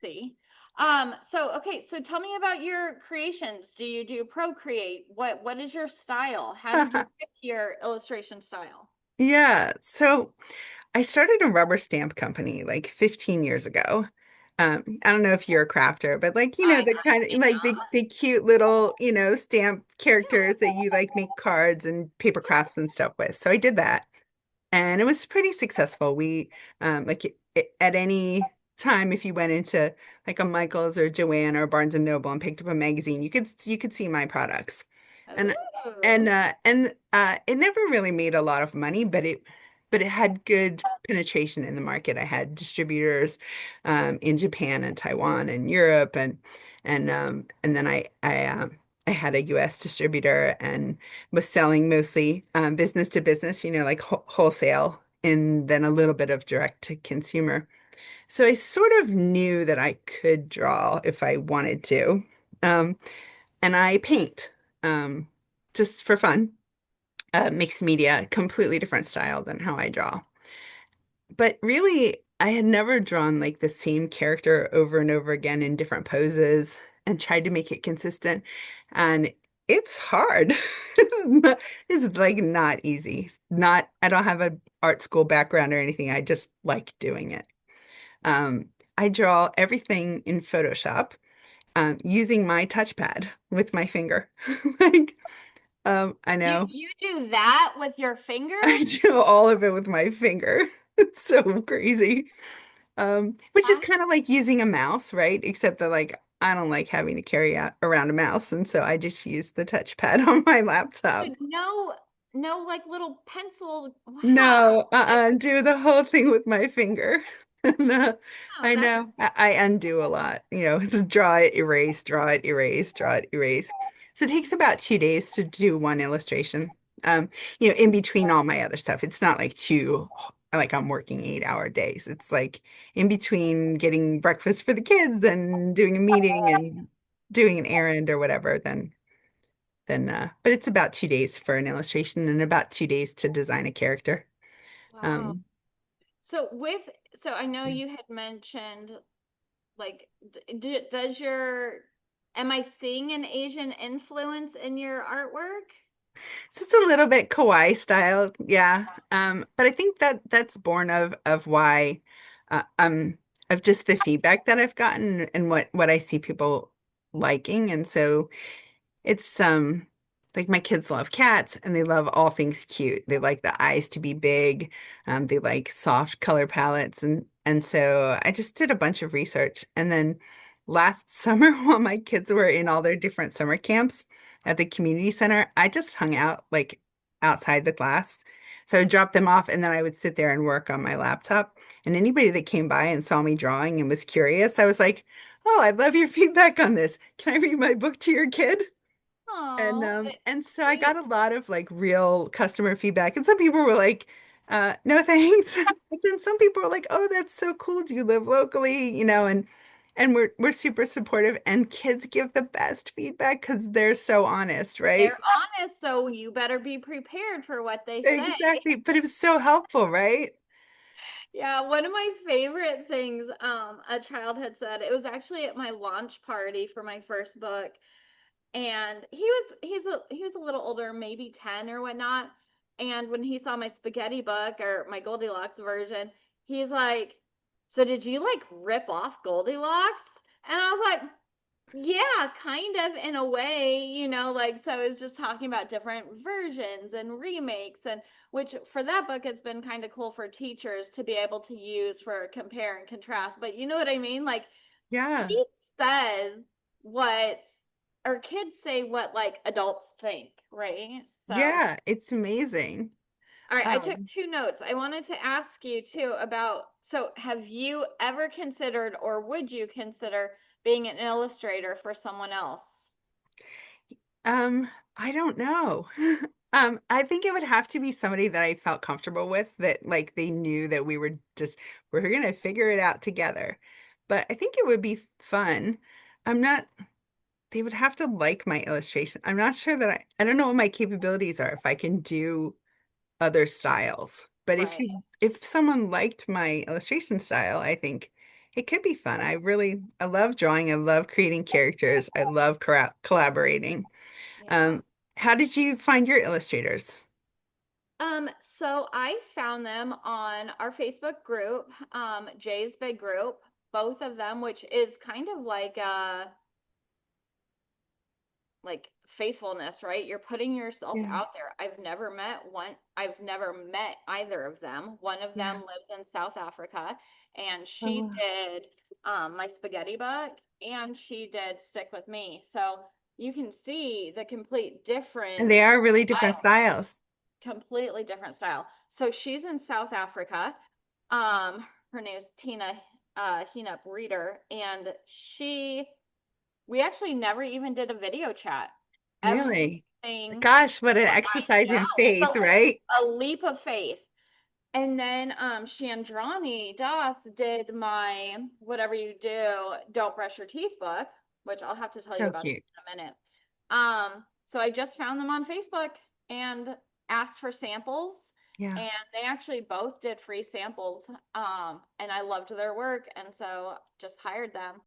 see. Okay, so tell me about your creations. Do you do Procreate? What is your style? How did you pick your illustration style? Yeah, so I started a rubber stamp company like 15 years ago. I don't know if you're a crafter, but like, I the kind of like the cute little, stamp characters that you like make cards and paper crafts and stuff with. So I did that. And it was pretty successful. We at any time if you went into like a Michael's or Joann or Barnes and Noble and picked up a magazine, you could see my products. And Ooh. it never really made a lot of money, but it had good penetration in the market. I had distributors in Japan and Taiwan and Europe and then I had a US distributor and was selling mostly business to business, like wholesale, and then a little bit of direct to consumer. So I sort of knew that I could draw if I wanted to. Um, and I paint um, just for fun. Mixed media, completely different style than how I draw. But really, I had never drawn like the same character over and over again in different poses and tried to make it consistent. And it's hard. It's like not easy. Not, I don't have an art school background or anything. I just like doing it. I draw everything in Photoshop using my touchpad with my finger. Like, I You know. you do that with your finger? I do all of it with my finger. It's so crazy. Which is Wow. kind of like using a mouse, right? Except that like I don't like having to carry out around a mouse, and so I just use the touchpad on my laptop. But no like little pencil. Wow. No, do the whole thing with my finger. No, Wow, I that's know. I undo a lot. It's draw it, erase, draw it, erase, draw it, erase. So it takes about 2 days to do one illustration. In between all my other stuff. It's not like like I'm working 8-hour days. It's like in between getting breakfast for the kids and doing a meeting and doing an errand or whatever, but it's about 2 days for an illustration and about 2 days to design a character. wow. Um, So with so I know you had mentioned like does your am I seeing an Asian influence in your artwork? so it's a little bit kawaii style, yeah. But I think that that's born of why, uh, um, of just the feedback that I've gotten and what I see people liking, and so it's like my kids love cats and they love all things cute. They like the eyes to be big. They like soft color palettes and so I just did a bunch of research. And then last summer while my kids were in all their different summer camps at the community center, I just hung out like outside the class. So I would drop them off and then I would sit there and work on my laptop. And anybody that came by and saw me drawing and was curious, I was like, "Oh, I'd love your feedback on this. Can I read my book to your kid?" And Oh, um it's and so I got sweet. a lot of like real customer feedback. And some people were like, no thanks. But then some people were like, oh, that's so cool. Do you live locally? And we're super supportive and kids give the best feedback because they're so honest, right? They're honest, so you better be prepared for what they say. Exactly. But it was so helpful, right? Yeah, one of my favorite things a child had said, it was actually at my launch party for my first book. And he was a little older, maybe 10 or whatnot. And when he saw my spaghetti book or my Goldilocks version, he's like, "So did you like rip off Goldilocks?" And I was like, "Yeah, kind of in a way, like so it's just talking about different versions and remakes and which for that book it's been kind of cool for teachers to be able to use for compare and contrast. But you know what I mean? Like Yeah. he says what or kids say what like adults think, right? So, Yeah, it's amazing. all right, I took Um, two notes. I wanted to ask you too about so have you ever considered or would you consider being an illustrator for someone else? I don't know. I think it would have to be somebody that I felt comfortable with, that like they knew that we're gonna figure it out together. But I think it would be fun. I'm not, they would have to like my illustration. I'm not sure that I don't know what my capabilities are if I can do other styles. But Right. if someone liked my illustration style, I think It could be fun. I love drawing. I love creating characters. I love collaborating. Yeah. Um, how did you find your illustrators? So I found them on our Facebook group, Jay's Big Group, both of them, which is kind of like faithfulness, right? You're putting yourself Yeah. out there. I've never met either of them. One of them Yeah. lives in South Africa, and Oh, she wow. did my spaghetti book, and she did Stick With Me. So you can see the complete And they difference, are really different styles. completely different style. So she's in South Africa. Her name is Tina Heenup Reader, and we actually never even did a video chat. Really? Everything, Gosh, what an I exercise know, in it's faith, right? a leap of faith. And then Chandrani Das did my Whatever You Do, Don't Brush Your Teeth book, which I'll have to tell you So about cute. in a minute. So I just found them on Facebook and asked for samples, Yeah. and they actually both did free samples. And I loved their work, and so just hired them.